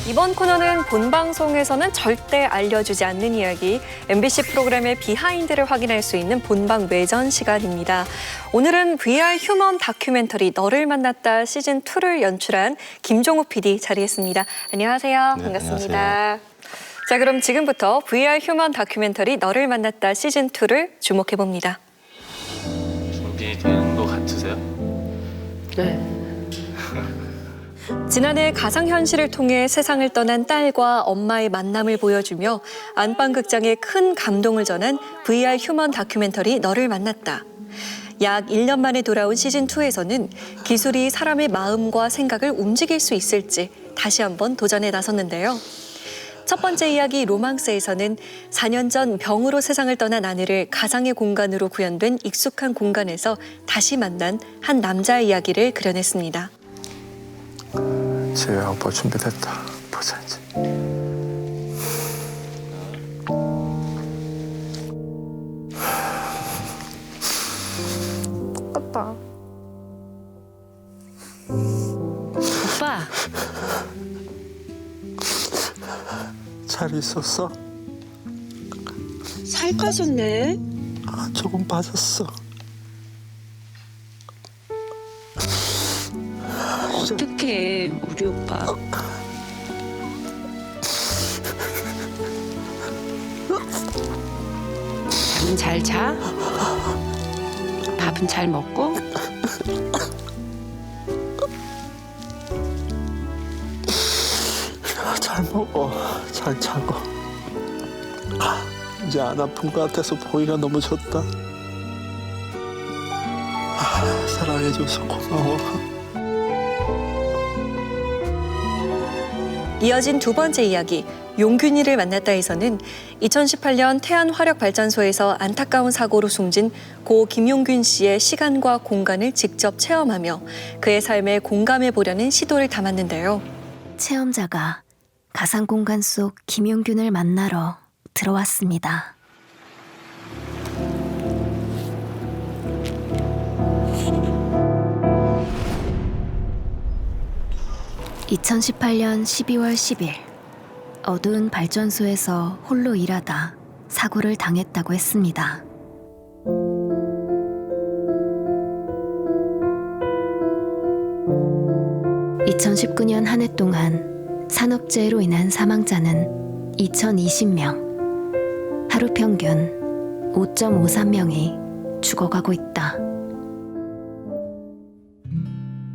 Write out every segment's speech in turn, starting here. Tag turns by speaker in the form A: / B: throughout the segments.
A: 이번 코너는 본 방송에서는 절대 알려주지 않는 이야기, MBC 프로그램의 비하인드를 확인할 수 있는 본방 외전 시간입니다. 오늘은 VR 휴먼 다큐멘터리 너를 만났다 시즌2를 연출한 김종욱 PD 자리했습니다. 안녕하세요.
B: 네,
A: 반갑습니다.
B: 안녕하세요.
A: 자, 그럼 지금부터 VR 휴먼 다큐멘터리 너를 만났다 시즌2를 주목해봅니다.
B: 준비되는 것 같으세요?
A: 네. 지난해 가상현실을 통해 세상을 떠난 딸과 엄마의 만남을 보여주며 안방극장에 큰 감동을 전한 VR 휴먼 다큐멘터리 너를 만났다. 약 1년 만에 돌아온 시즌2에서는 기술이 사람의 마음과 생각을 움직일 수 있을지 다시 한번 도전에 나섰는데요. 첫 번째 이야기 로망스에서는 4년 전 병으로 세상을 떠난 아내를 가상의 공간으로 구현된 익숙한 공간에서 다시 만난 한 남자의 이야기를 그려냈습니다.
C: 지혜야, 오빠 준비됐다. 보자 이제.
D: 똑같다.
A: 오빠,
C: 잘 있었어?
D: 살 빠졌네.
C: 아, 조금 빠졌어.
D: 어떡해, 우리 오빠. 잠은 잘 자? 밥은 잘 먹고?
C: 잘 먹어. 잘 자고. 이제 안 아픈 것 같아서 보기가 너무 좋다. 사랑해줘서 고마워.
A: 이어진 두 번째 이야기, 용균이를 만났다에서는 2018년 태안화력발전소에서 안타까운 사고로 숨진 고 김용균 씨의 시간과 공간을 직접 체험하며 그의 삶에 공감해 보려는 시도를 담았는데요.
E: 체험자가 가상 공간 속 김용균을 만나러 들어왔습니다. (2018년 12월 10일) 어두운 발전소에서 홀로 일하다 사고를 당했다고 했습니다. (2019년) 한 해 동안 산업재해로 인한 사망자는 2,020명, 하루 평균 5.53명이 죽어가고 있다.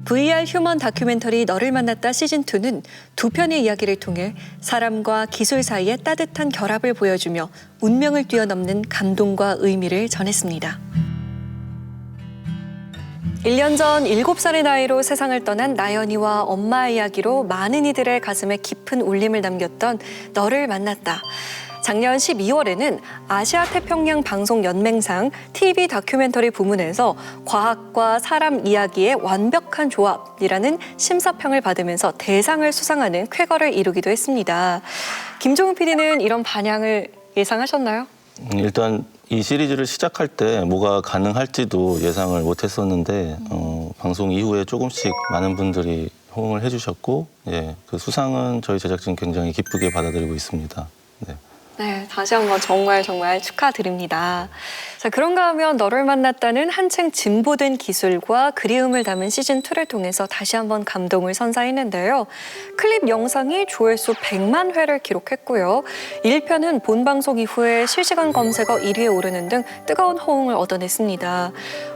A: VR 휴먼 다큐멘터리 너를 만났다 시즌2는 두 편의 이야기를 통해 사람과 기술 사이의 따뜻한 결합을 보여주며 운명을 뛰어넘는 감동과 의미를 전했습니다. 1년 전 7살의 나이로 세상을 떠난 나연이와 엄마의 이야기로 많은 이들의 가슴에 깊은 울림을 남겼던 너를 만났다. 작년 12월에는 아시아 태평양 방송 연맹상 TV 다큐멘터리 부문에서 과학과 사람 이야기의 완벽한 조합이라는 심사평을 받으면서 대상을 수상하는 쾌거를 이루기도 했습니다. 김종욱 PD는 이런 반향을 예상하셨나요?
B: 일단 이 시리즈를 시작할 때 뭐가 가능할지도 예상을 못했었는데 방송 이후에 조금씩 많은 분들이 호응을 해주셨고, 예, 그 수상은 저희 제작진 굉장히 기쁘게 받아들이고 있습니다. 네.
A: 네, 다시 한번 정말 축하드립니다. 자, 그런가 하면 너를 만났다는 한층 진보된 기술과 그리움을 담은 시즌2를 통해서 다시 한번 감동을 선사했는데요. 클립 영상이 조회수 100만 회를 기록했고요. 1편은 본방송 이후에 실시간 검색어 1위에 오르는 등 뜨거운 호응을 얻어냈습니다.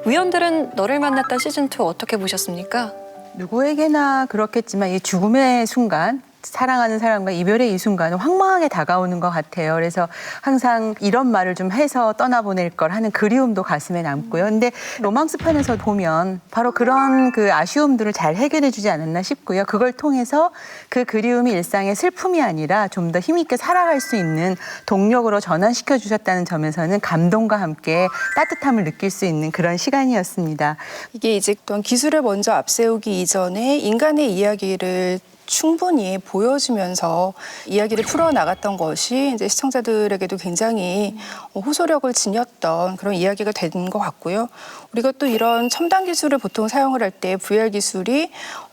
A: 위원들은 너를 만났다 시즌2 어떻게 보셨습니까?
F: 누구에게나 그렇겠지만 이 죽음의 순간, 사랑하는 사람과 이별의 이 순간은 황망하게 다가오는 것 같아요. 그래서 항상 이런 말을 좀 해서 떠나보낼 걸 하는 그리움도 가슴에 남고요. 근데 로망스 편에서 보면 바로 그런 그 아쉬움들을 잘 해결해주지 않았나 싶고요. 그걸 통해서 그 그리움이 일상의 슬픔이 아니라 좀 더 힘있게 살아갈 수 있는 동력으로 전환시켜 주셨다는 점에서는 감동과 함께 따뜻함을 느낄 수 있는 그런 시간이었습니다.
G: 이게 이제 어떤 기술을 먼저 앞세우기 이전에 인간의 이야기를 충분히 보여주면서 이야기를 풀어나갔던 것이 이제 시청자들에게도 굉장히 호소력을 지녔던 그런 이야기가 된 것 같고요. 우리가 또 이런 첨단 기술을 보통 사용을 할 때 VR 기술이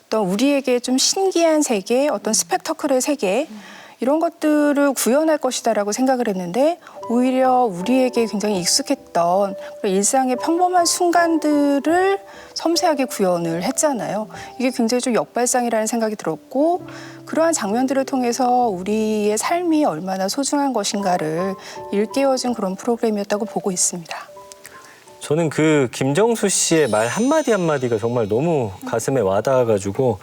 G: 어떤 우리에게 좀 신기한 세계, 어떤 스펙터클의 세계 이런 것들을 구현할 것이다라고 생각을 했는데 오히려 우리에게 굉장히 익숙했던 그런 일상의 평범한 순간들을 섬세하게 구현을 했잖아요. 이게 굉장히 좀 역발상이라는 생각이 들었고 그러한 장면들을 통해서 우리의 삶이 얼마나 소중한 것인가를 일깨워준 그런 프로그램이었다고 보고 있습니다.
H: 저는 그 김정수 씨의 말 한마디 한마디가 정말 너무 가슴에 와닿아가지고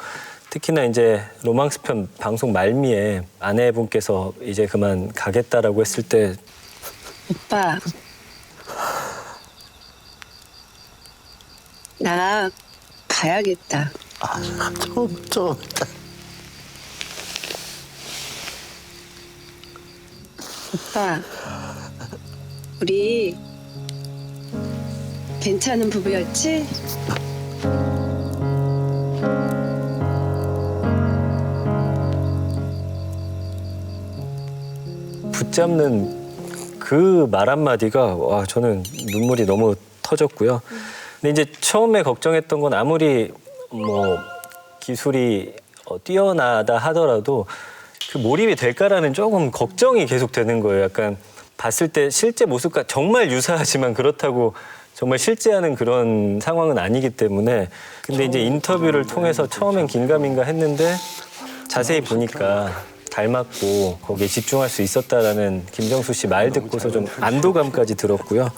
H: 특히나 이제 로망스 편 방송 말미에 아내분께서 이제 그만 가겠다라고 했을 때
D: 오빠. 나 가야겠다.
C: 좀.
D: 오빠. 우리 괜찮은 부부였지?
H: 붙잡는 그 말 한마디가 와 저는 눈물이 너무 터졌고요. 근데 이제 처음에 걱정했던 건 아무리 뭐 기술이 뛰어나다 하더라도 그 몰입이 될까라는 조금 걱정이 계속 되는 거예요. 약간 봤을 때 실제 모습과 정말 유사하지만 그렇다고 정말 실제하는 그런 상황은 아니기 때문에 근데 이제 인터뷰를 통해서 처음엔 긴가민가 했는데 자세히 보니까 닮았고 거기에 집중할 수 있었다라는 김정수 씨 말 듣고서 좀 안도감까지 들었고요.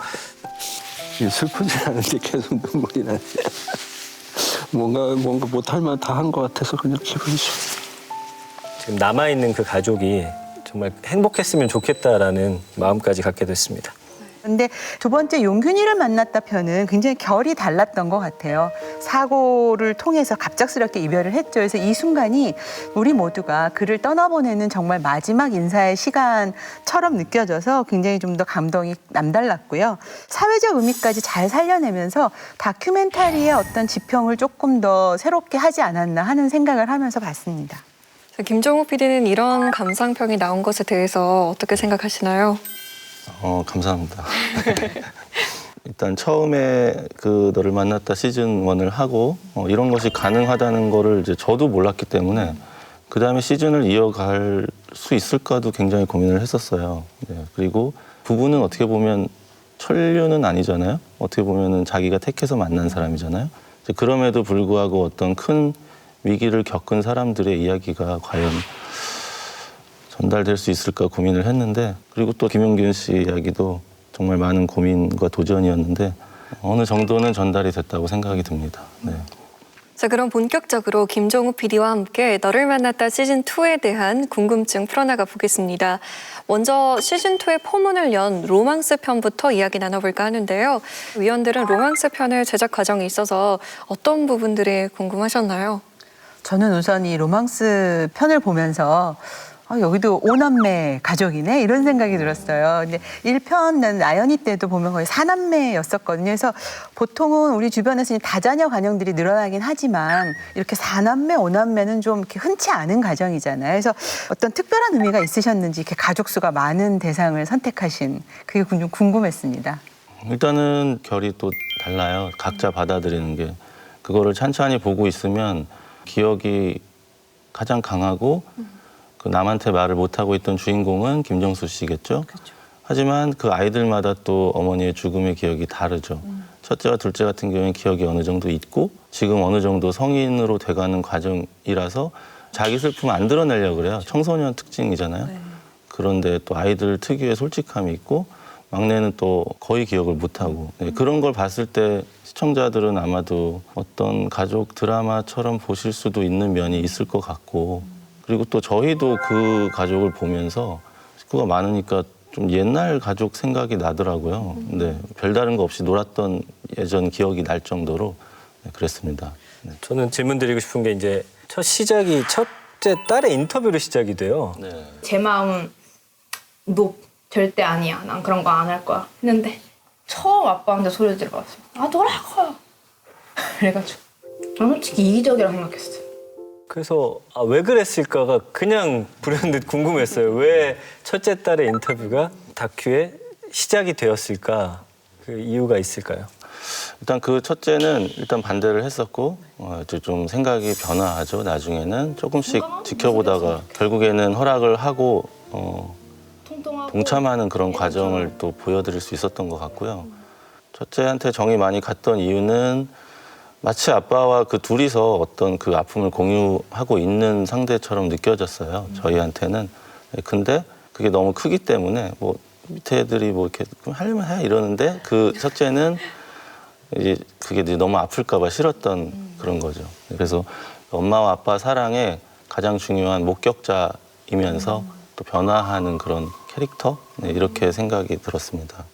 C: 슬프지 않은데 계속 눈물이 나네. 뭔가 못할 만 다 한 것 같아서 그냥 기분이 좋아.
H: 지금 남아있는 그 가족이 정말 행복했으면 좋겠다라는 마음까지 갖게 됐습니다.
F: 근데 두 번째 용균이를 만났다 편은 굉장히 결이 달랐던 것 같아요. 사고를 통해서 갑작스럽게 이별을 했죠. 그래서 이 순간이 우리 모두가 그를 떠나보내는 정말 마지막 인사의 시간처럼 느껴져서 굉장히 좀 더 감동이 남달랐고요. 사회적 의미까지 잘 살려내면서 다큐멘터리의 어떤 지평을 조금 더 새롭게 하지 않았나 하는 생각을 하면서 봤습니다.
A: 김종욱 PD는 이런 감상평이 나온 것에 대해서 어떻게 생각하시나요?
B: 감사합니다. 일단 처음에 그 너를 만났다 시즌 1을 하고 이런 것이 가능하다는 거를 이제 저도 몰랐기 때문에 그 다음에 시즌을 이어갈 수 있을까도 굉장히 고민을 했었어요. 네, 그리고 부부는 어떻게 보면 천류는 아니잖아요. 어떻게 보면은 자기가 택해서 만난 사람이잖아요. 이제 그럼에도 불구하고 어떤 큰 위기를 겪은 사람들의 이야기가 과연 전달될 수 있을까 고민을 했는데 그리고 또 김용균 씨 이야기도 정말 많은 고민과 도전이었는데 어느 정도는 전달이 됐다고 생각이 듭니다. 네.
A: 자, 그럼 본격적으로 김종욱 PD와 함께 너를 만났다 시즌2에 대한 궁금증 풀어나가 보겠습니다. 먼저 시즌2의 포문을 연 로망스 편부터 이야기 나눠볼까 하는데요. 위원들은 로망스 편의 제작 과정에 있어서 어떤 부분들이 궁금하셨나요?
F: 저는 우선 이 로망스 편을 보면서 여기도 5남매 가족이네 이런 생각이 들었어요. 근데 1편은 나연이 때도 보면 거의 4남매였었거든요. 그래서 보통은 우리 주변에서 다자녀 가정들이 늘어나긴 하지만 이렇게 4남매, 5남매는 좀 이렇게 흔치 않은 가정이잖아요. 그래서 어떤 특별한 의미가 있으셨는지 이렇게 가족 수가 많은 대상을 선택하신 그게 좀 궁금했습니다.
B: 일단은 결이 또 달라요. 각자 받아들이는 게. 그거를 찬찬히 보고 있으면 기억이 가장 강하고 그 남한테 말을 못하고 있던 주인공은 김정수 씨겠죠. 그렇죠. 하지만 그 아이들마다 또 어머니의 죽음의 기억이 다르죠. 첫째와 둘째 같은 경우에는 기억이 어느 정도 있고 지금 어느 정도 성인으로 돼가는 과정이라서 자기 슬픔 안 드러내려고 그래요. 청소년 특징이잖아요. 네. 그런데 또 아이들 특유의 솔직함이 있고 막내는 또 거의 기억을 못하고 네, 그런 걸 봤을 때 시청자들은 아마도 어떤 가족 드라마처럼 보실 수도 있는 면이 있을 것 같고 그리고 또 저희도 그 가족을 보면서 식구가 많으니까 좀 옛날 가족 생각이 나더라고요. 네, 별다른 거 없이 놀았던 예전 기억이 날 정도로 네, 그랬습니다. 네.
H: 저는 질문 드리고 싶은 게 이제 첫 시작이 첫째 딸의 인터뷰로 시작이 돼요.
B: 네.
I: 제 마음은 너 절대 아니야. 난 그런 거 안 할 거야. 했는데 처음 아빠한테 소리 들어봤어. 너라고. 그래가지고 난 솔직히 이기적이라 생각했어요.
H: 그래서 왜 그랬을까가 그냥 불현듯 궁금했어요. 왜 첫째 딸의 인터뷰가 다큐의 시작이 되었을까? 그 이유가 있을까요?
B: 일단 그 첫째는 일단 반대를 했었고 이제 좀 생각이 변화하죠. 나중에는 조금씩 지켜보다가 결국에는 허락을 하고 동참하는 그런 과정을 또 보여드릴 수 있었던 것 같고요. 첫째한테 정이 많이 갔던 이유는 마치 아빠와 그 둘이서 어떤 그 아픔을 공유하고 있는 상대처럼 느껴졌어요. 저희한테는. 근데 그게 너무 크기 때문에 뭐 밑에 애들이 뭐 이렇게 하려면 해 이러는데 그 첫째는 이제 그게 이제 너무 아플까 봐 싫었던 그런 거죠. 그래서 엄마와 아빠 사랑의 가장 중요한 목격자이면서 또 변화하는 그런 캐릭터? 네, 이렇게 생각이 들었습니다.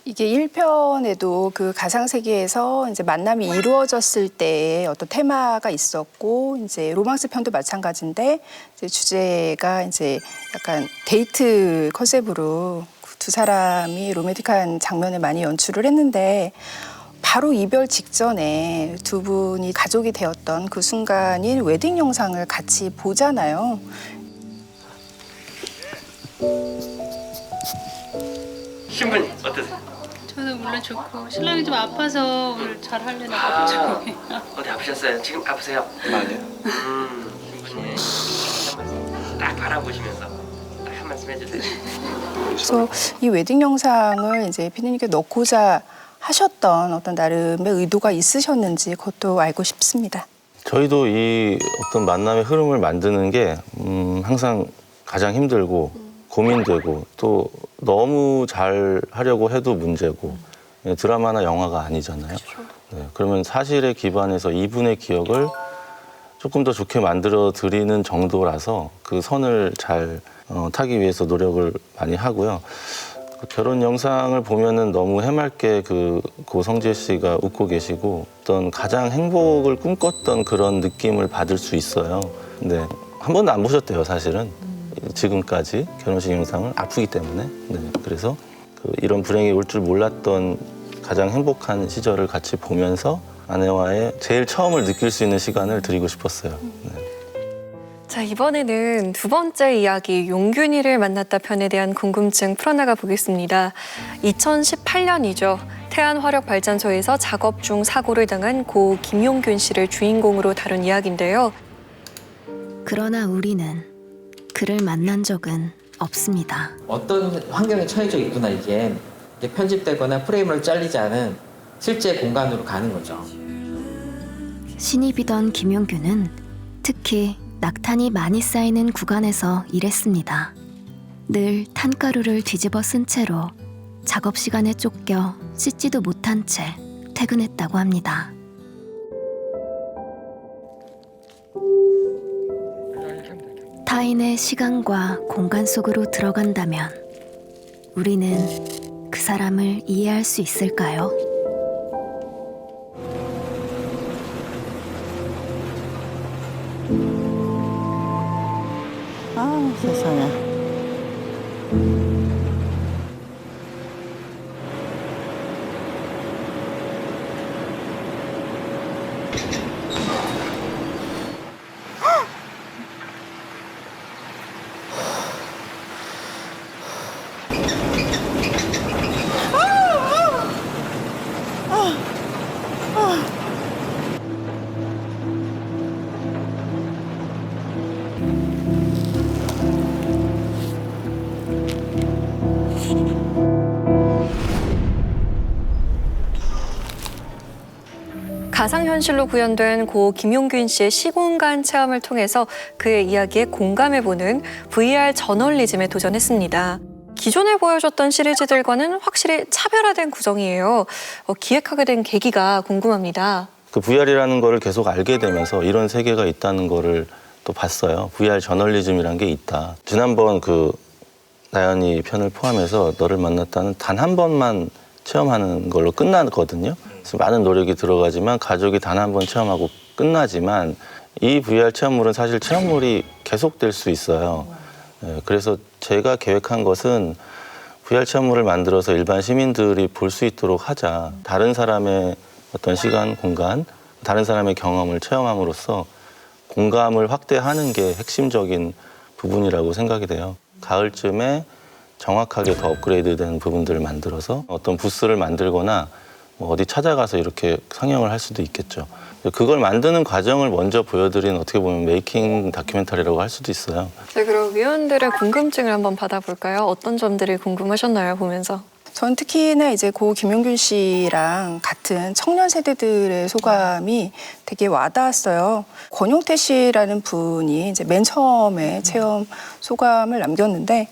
G: 이게 1편에도 그 가상세계에서 이제 만남이 이루어졌을 때의 어떤 테마가 있었고, 이제 로망스 편도 마찬가지인데, 이제 주제가 이제 약간 데이트 컨셉으로 두 사람이 로맨틱한 장면을 많이 연출을 했는데, 바로 이별 직전에 두 분이 가족이 되었던 그 순간인 웨딩 영상을 같이 보잖아요.
J: 신부님 어떠세요?
K: 저는 물론 좋고 신랑이 좀 아파서 오늘 잘 하려나 보죠.
J: 어디 아프셨어요? 지금 아프세요?
C: 아니요.
J: 신부님 딱 바라보시면서 딱 한 말씀 해주세요.
G: 그래서 이 웨딩 영상을 이제 피디님께 넣고자 하셨던 어떤 나름의 의도가 있으셨는지 그것도 알고 싶습니다.
B: 저희도 이 어떤 만남의 흐름을 만드는 게 항상 가장 힘들고 고민되고 또 너무 잘 하려고 해도 문제고 드라마나 영화가 아니잖아요. 네, 그러면 사실에 기반해서 이분의 기억을 조금 더 좋게 만들어 드리는 정도라서 그 선을 잘 타기 위해서 노력을 많이 하고요. 결혼 영상을 보면은 너무 해맑게 그 고성재 씨가 웃고 계시고 어떤 가장 행복을 꿈꿨던 그런 느낌을 받을 수 있어요. 근데 한 번도 안 보셨대요, 사실은. 지금까지 결혼식 영상을 아프기 때문에. 네, 그래서 이런 불행이 올 줄 몰랐던 가장 행복한 시절을 같이 보면서 아내와의 제일 처음을 느낄 수 있는 시간을 드리고 싶었어요. 네.
A: 자, 이번에는 두 번째 이야기 용균이를 만났다 편에 대한 궁금증 풀어나가 보겠습니다. 2018년이죠. 태안화력발전소에서 작업 중 사고를 당한 고 김용균 씨를 주인공으로 다룬 이야기인데요.
E: 그러나 우리는 그를 만난 적은 없습니다.
L: 어떤 환경에 처해져 있구나 이게 편집되거나 프레임으로 잘리지 않은 실제 공간으로 가는 거죠.
E: 신입이던 김용균은 특히 낙탄이 많이 쌓이는 구간에서 일했습니다. 늘 탄가루를 뒤집어 쓴 채로 작업 시간에 쫓겨 씻지도 못한 채 퇴근했다고 합니다. 타인의 시간과 공간 속으로 들어간다면 우리는 그 사람을 이해할 수 있을까요?
D: 아, 세상에.
A: 가상현실로 구현된 고 김용균 씨의 시공간 체험을 통해서 그의 이야기에 공감해보는 VR 저널리즘에 도전했습니다. 기존에 보여줬던 시리즈들과는 확실히 차별화된 구성이에요. 기획하게 된 계기가 궁금합니다.
B: 그 VR이라는 거를 계속 알게 되면서 이런 세계가 있다는 거를 또 봤어요. VR 저널리즘이란 게 있다. 지난번 그 나연이 편을 포함해서 너를 만났다는 단 한 번만 체험하는 걸로 끝났거든요. 그래서 많은 노력이 들어가지만 가족이 단 한 번 체험하고 끝나지만 이 VR 체험물은 사실 체험물이 계속될 수 있어요. 그래서 제가 계획한 것은 VR 체험물을 만들어서 일반 시민들이 볼 수 있도록 하자. 다른 사람의 어떤 시간, 공간, 다른 사람의 경험을 체험함으로써 공감을 확대하는 게 핵심적인 부분이라고 생각이 돼요. 가을쯤에 정확하게 더 업그레이드된 부분들을 만들어서 어떤 부스를 만들거나 뭐 어디 찾아가서 이렇게 상영을 할 수도 있겠죠. 그걸 만드는 과정을 먼저 보여드린 어떻게 보면 메이킹 다큐멘터리라고 할 수도 있어요.
A: 자, 그럼 위원들의 궁금증을 한번 받아볼까요? 어떤 점들이 궁금하셨나요, 보면서?
G: 전 특히나 이제 고 김용균 씨랑 같은 청년 세대들의 소감이 되게 와닿았어요. 권용태 씨라는 분이 이제 맨 처음에 체험 소감을 남겼는데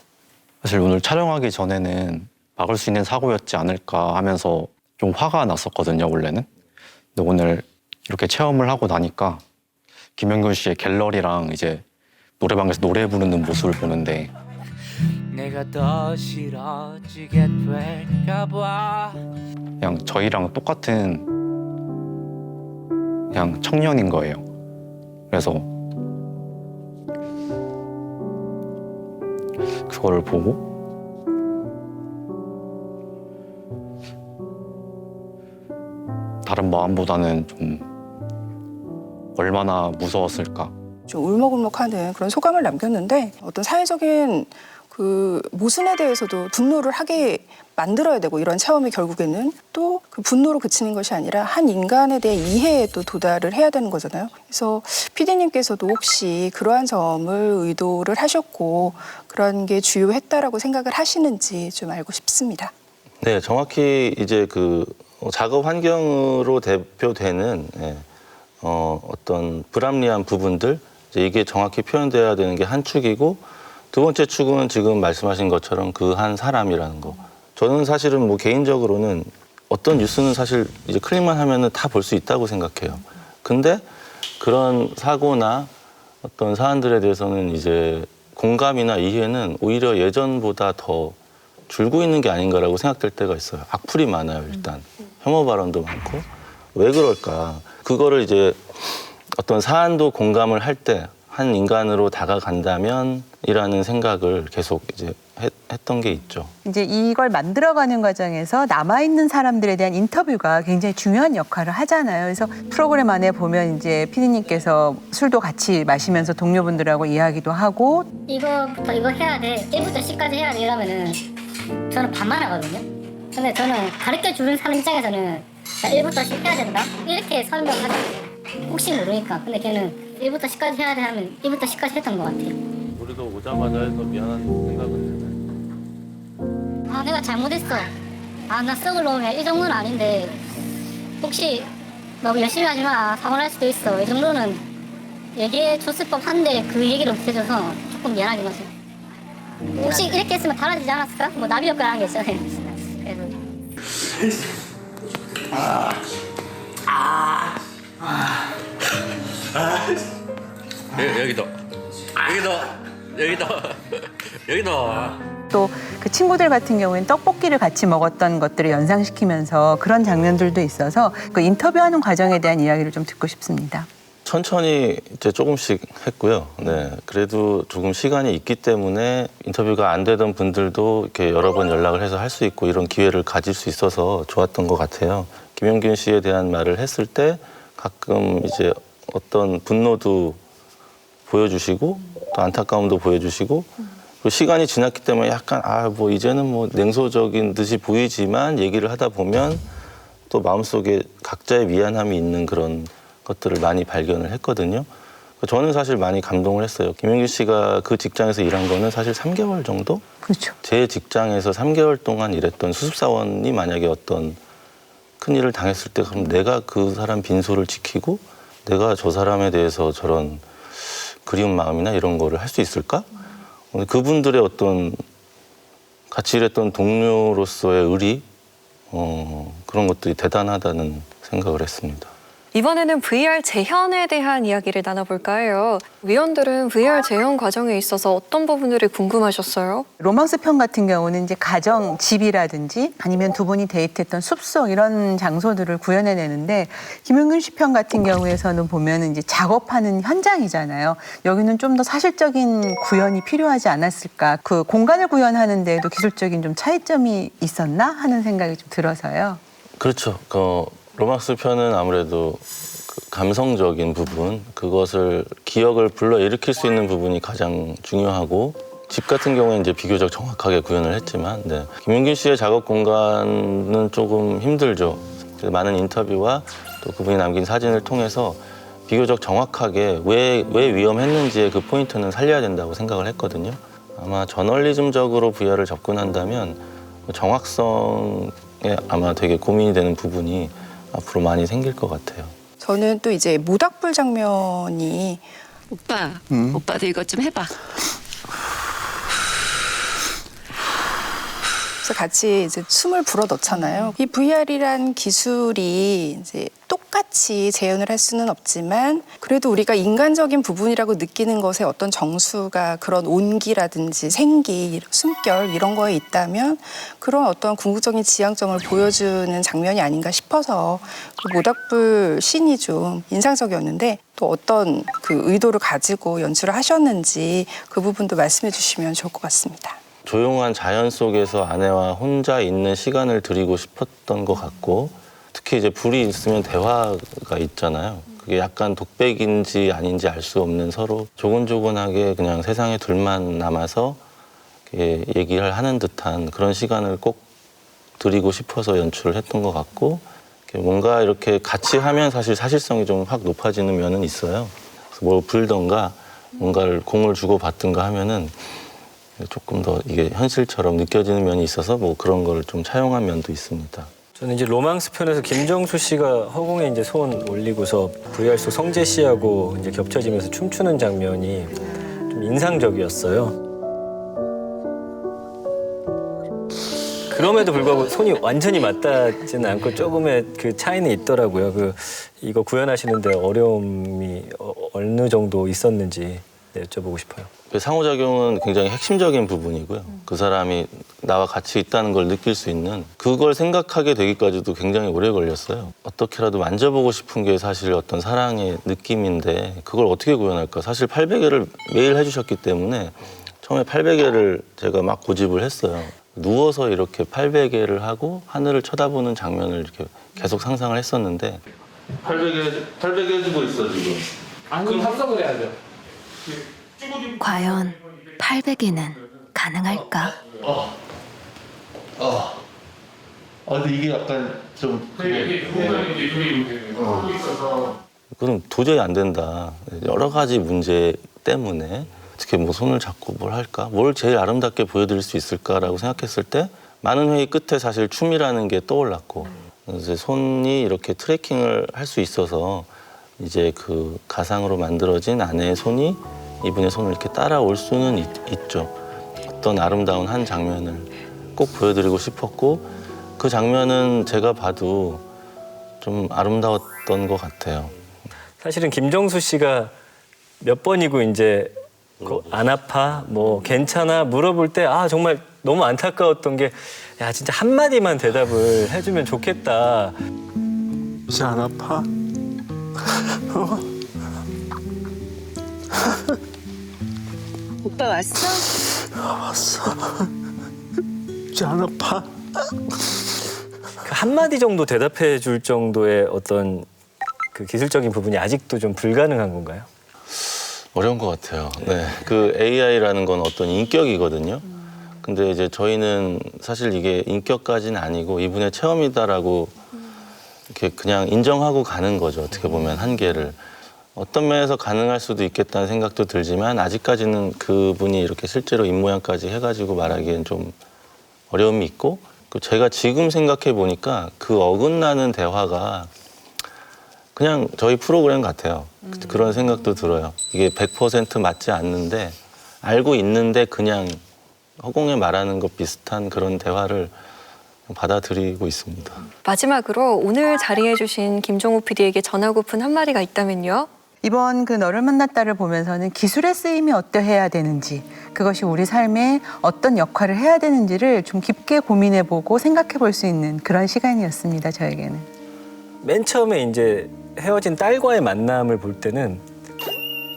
M: 사실 오늘 촬영하기 전에는 막을 수 있는 사고였지 않을까 하면서 좀 화가 났었거든요, 원래는. 근데 오늘 이렇게 체험을 하고 나니까 김용균 씨의 갤러리랑 이제 노래방에서 노래 부르는 모습을 보는데
N: 내가 더 싫어지게 될까 봐
M: 그냥 저희랑 똑같은 그냥 청년인 거예요. 그래서 그거를 보고 다른 마음보다는 좀 얼마나 무서웠을까.
G: 좀 울먹울먹하는 그런 소감을 남겼는데 어떤 사회적인 그 모순에 대해서도 분노를 하게 만들어야 되고 이런 체험이 결국에는 또 그 분노로 그치는 것이 아니라 한 인간에 대해 이해에 또 도달을 해야 되는 거잖아요. 그래서 PD님께서도 혹시 그러한 점을 의도를 하셨고 그런 게 주요했다라고 생각을 하시는지 좀 알고 싶습니다.
B: 네, 정확히 이제 그 작업 환경으로 대표되는 어떤 불합리한 부분들 이제 이게 정확히 표현돼야 되는 게 한 축이고 두 번째 축은 지금 말씀하신 것처럼 그 한 사람이라는 거. 저는 사실은 뭐 개인적으로는 어떤 뉴스는 사실 이제 클릭만 하면은 다 볼 수 있다고 생각해요. 근데 그런 사고나 어떤 사안들에 대해서는 이제 공감이나 이해는 오히려 예전보다 더 줄고 있는 게 아닌가라고 생각될 때가 있어요. 악플이 많아요, 일단. 혐오 발언도 많고. 왜 그럴까? 그거를 이제 어떤 사안도 공감을 할 때 한 인간으로 다가간다면 이라는 생각을 계속 이제 했던 게 있죠.
F: 이제 이걸 만들어가는 과정에서 남아있는 사람들에 대한 인터뷰가 굉장히 중요한 역할을 하잖아요. 그래서 프로그램 안에 보면 이제 피디님께서 술도 같이 마시면서 동료분들하고 이야기도 하고
O: 이거부터 이거 해야 돼. 1부터 10까지 해야 돼. 이러면은 저는 반만 하거든요. 근데 저는 가르쳐 주는 사람 입장에서는 1부터 10 해야 된다. 이렇게 설명하죠. 혹시 모르니까. 근데 걔는 1부터 10까지 해야 돼 하면 1부터 10까지 했던 것 같아요.
B: 우리도 오자마자 해서 미안한 생각은
O: 아 내가 잘못했어. 아 나 썩을 놈이야. 이 정도는 아닌데 혹시 너무 열심히 하지 마. 사고 날 수도 있어. 이 정도는 얘기해 줬을 법한데 그 얘기를 못 해줘서 조금 미안하긴 하죠. 혹시 이렇게 했으면 달라지지 않았을까? 뭐 나비 효과라는 게 있잖아요.
N: 여기도
F: 또 그 친구들 같은 경우에는 떡볶이를 같이 먹었던 것들을 연상시키면서 그런 장면들도 있어서 그 인터뷰하는 과정에 대한 이야기를 좀 듣고 싶습니다.
B: 천천히 이제 조금씩 했고요. 네, 그래도 조금 시간이 있기 때문에 인터뷰가 안 되던 분들도 이렇게 여러 번 연락을 해서 할 수 있고 이런 기회를 가질 수 있어서 좋았던 것 같아요. 김용균 씨에 대한 말을 했을 때 가끔 이제 어떤 분노도 보여주시고 또 안타까움도 보여주시고 그리고 시간이 지났기 때문에 약간 뭐 이제는 뭐 냉소적인 듯이 보이지만 얘기를 하다 보면 또 마음속에 각자의 미안함이 있는 그런 것들을 많이 발견을 했거든요. 저는 사실 많이 감동을 했어요. 김용균 씨가 그 직장에서 일한 거는 사실 3개월 정도?
F: 그렇죠.
B: 제 직장에서 3개월 동안 일했던 수습사원이 만약에 어떤 큰일을 당했을 때 그럼 내가 그 사람 빈소를 지키고 내가 저 사람에 대해서 저런 그리운 마음이나 이런 거를 할 수 있을까? 그분들의 어떤 같이 일했던 동료로서의 의리 그런 것들이 대단하다는 생각을 했습니다.
A: 이번에는 VR 재현에 대한 이야기를 나눠볼까 해요. 위원들은 VR 재현 과정에 있어서 어떤 부분들이 궁금하셨어요?
F: 로망스 편 같은 경우는 이제 가정, 집이라든지 아니면 두 분이 데이트했던 숲속 이런 장소들을 구현해내는데 김용균 씨 편 같은 경우에서는 보면 이제 작업하는 현장이잖아요. 여기는 좀 더 사실적인 구현이 필요하지 않았을까. 그 공간을 구현하는 데에도 기술적인 좀 차이점이 있었나 하는 생각이 좀 들어서요.
B: 그렇죠. 로망스 편은 아무래도 그 감성적인 부분, 그것을 기억을 불러일으킬 수 있는 부분이 가장 중요하고 집 같은 경우에 이제 비교적 정확하게 구현을 했지만 김용균 씨의 작업 공간은 조금 힘들죠. 그래서 많은 인터뷰와 또 그분이 남긴 사진을 통해서 비교적 정확하게 왜 위험했는지의 그 포인트는 살려야 된다고 생각을 했거든요. 아마 저널리즘적으로 VR을 접근한다면 정확성에 아마 되게 고민이 되는 부분이 앞으로 많이 생길 것 같아요.
G: 저는 또 이제 모닥불 장면이
D: 오빠, 오빠도 이것 좀 해봐.
G: 그래서 같이 이제 숨을 불어 넣잖아요. 이 VR이란 기술이 이제 똑같이 재현을 할 수는 없지만 그래도 우리가 인간적인 부분이라고 느끼는 것에 어떤 정수가 그런 온기라든지 생기, 숨결 이런 거에 있다면 그런 어떤 궁극적인 지향점을 보여주는 장면이 아닌가 싶어서 그 모닥불 씬이 좀 인상적이었는데 또 어떤 그 의도를 가지고 연출을 하셨는지 그 부분도 말씀해 주시면 좋을 것 같습니다.
B: 조용한 자연 속에서 아내와 혼자 있는 시간을 드리고 싶었던 것 같고 특히 이제 불이 있으면 대화가 있잖아요. 그게 약간 독백인지 아닌지 알 수 없는 서로 조곤조곤하게 그냥 세상에 둘만 남아서 얘기를 하는 듯한 그런 시간을 꼭 드리고 싶어서 연출을 했던 것 같고 뭔가 이렇게 같이 하면 사실 사실성이 좀 확 높아지는 면은 있어요. 그래서 뭐 불던가 뭔가를 공을 주고 받든가 하면은 조금 더 이게 현실처럼 느껴지는 면이 있어서 뭐 그런 걸 좀 차용한 면도 있습니다.
H: 저는 이제 로망스 편에서 김정수 씨가 허공에 이제 손 올리고서 VR 속 성재 씨하고 이제 겹쳐지면서 춤추는 장면이 좀 인상적이었어요. 그럼에도 불구하고 손이 완전히 맞닿지는 않고 조금의 그 차이는 있더라고요. 이거 구현하시는데 어려움이 어느 정도 있었는지 여쭤보고 싶어요.
B: 그 상호작용은 굉장히 핵심적인 부분이고요. 그 사람이 나와 같이 있다는 걸 느낄 수 있는 그걸 생각하게 되기까지도 굉장히 오래 걸렸어요. 어떻게라도 만져보고 싶은 게 사실 어떤 사랑의 느낌인데 그걸 어떻게 구현할까. 사실 800회를 매일 해주셨기 때문에 처음에 800회를 제가 막 고집을 했어요. 누워서 이렇게 800회를 하고 하늘을 쳐다보는 장면을 이렇게 계속 상상을 했었는데 800회 해주고 있어 지금.
J: 그럼 합성을 해야죠.
E: 과연 800에는 가능할까?
B: 근데 이게 약간 좀 그건 도저히 안 된다. 여러 가지 문제 때문에 어떻게 뭐 손을 잡고 뭘 할까? 뭘 제일 아름답게 보여드릴 수 있을까라고 생각했을 때 많은 회의 끝에 사실 춤이라는 게 떠올랐고 이제 손이 이렇게 트래킹을 할 수 있어서 이제 그 가상으로 만들어진 아내의 손이 이분의 손을 이렇게 따라올 수는 있죠. 어떤 아름다운 한 장면을 꼭 보여드리고 싶었고 그 장면은 제가 봐도 좀 아름다웠던 것 같아요.
H: 사실은 김정수 씨가 몇 번이고 이제 안 아파? 뭐 괜찮아? 물어볼 때 정말 너무 안타까웠던 게 야 진짜 한마디만 대답을 해주면 좋겠다.
C: 이제 안 아파?
D: 오빠 왔어?
C: 왔어. 이제 안 아파?
H: 그 한마디 정도 대답해 줄 정도의 어떤 그 기술적인 부분이 아직도 좀 불가능한 건가요?
B: 어려운 것 같아요. 네. 그 AI라는 건 어떤 인격이거든요. 근데 이제 저희는 사실 이게 인격까지는 아니고 이분의 체험이다라고 이렇게 그냥 인정하고 가는 거죠. 어떻게 보면 한계를. 어떤 면에서 가능할 수도 있겠다는 생각도 들지만 아직까지는 그분이 이렇게 실제로 입모양까지 해가지고 말하기엔 좀 어려움이 있고 제가 지금 생각해 보니까 그 어긋나는 대화가 그냥 저희 프로그램 같아요. 그런 생각도 들어요. 이게 100% 맞지 않는데 알고 있는데 그냥 허공에 말하는 것 비슷한 그런 대화를 받아들이고 있습니다.
A: 마지막으로 오늘 자리해 주신 김종우 PD에게 전하고픈 한마디가 있다면요?
F: 이번 그 너를 만났다를 보면서는 기술의 쓰임이 어떠해야 되는지 그것이 우리 삶에 어떤 역할을 해야 되는지를 좀 깊게 고민해보고 생각해볼 수 있는 그런 시간이었습니다. 저에게는.
H: 맨 처음에 이제 헤어진 딸과의 만남을 볼 때는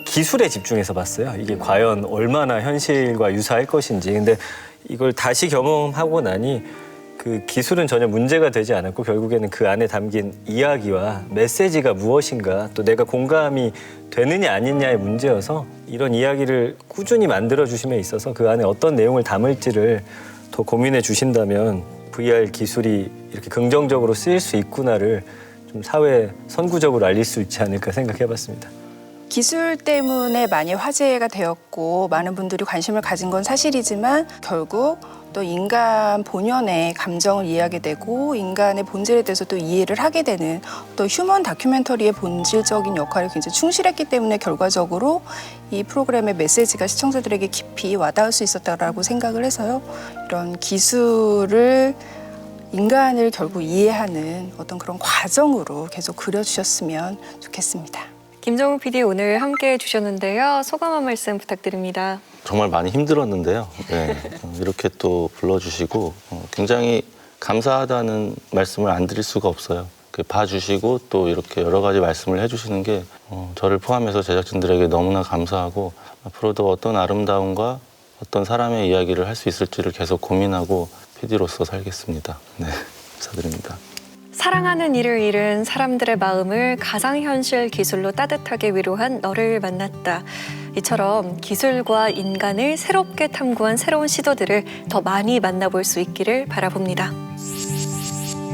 H: 기술에 집중해서 봤어요. 이게 과연 얼마나 현실과 유사할 것인지. 근데 이걸 다시 경험하고 나니 그 기술은 전혀 문제가 되지 않았고 결국에는 그 안에 담긴 이야기와 메시지가 무엇인가 또 내가 공감이 되느냐 아니냐의 문제여서 이런 이야기를 꾸준히 만들어 주심에 있어서 그 안에 어떤 내용을 담을지를 더 고민해 주신다면 VR 기술이 이렇게 긍정적으로 쓰일 수 있구나를 좀 사회 선구적으로 알릴 수 있지 않을까 생각해봤습니다.
G: 기술 때문에 많이 화제가 되었고 많은 분들이 관심을 가진 건 사실이지만 결국 또 인간 본연의 감정을 이해하게 되고 인간의 본질에 대해서 또 이해를 하게 되는 또 휴먼 다큐멘터리의 본질적인 역할을 굉장히 충실했기 때문에 결과적으로 이 프로그램의 메시지가 시청자들에게 깊이 와닿을 수 있었다라고 생각을 해서요. 이런 기술을 인간을 결국 이해하는 어떤 그런 과정으로 계속 그려주셨으면 좋겠습니다.
A: 김정우 PD 오늘 함께해 주셨는데요. 소감 한 말씀 부탁드립니다.
B: 정말 많이 힘들었는데요. 네, 이렇게 또 불러주시고 굉장히 감사하다는 말씀을 안 드릴 수가 없어요. 봐주시고 또 이렇게 여러 가지 말씀을 해주시는 게 저를 포함해서 제작진들에게 너무나 감사하고 앞으로도 어떤 아름다움과 어떤 사람의 이야기를 할 수 있을지를 계속 고민하고 PD로서 살겠습니다. 네, 감사드립니다.
A: 사랑하는 이를 잃은 사람들의 마음을 가상현실 기술로 따뜻하게 위로한 너를 만났다. 이처럼 기술과 인간을 새롭게 탐구한 새로운 시도들을 더 많이 만나볼 수 있기를 바라봅니다.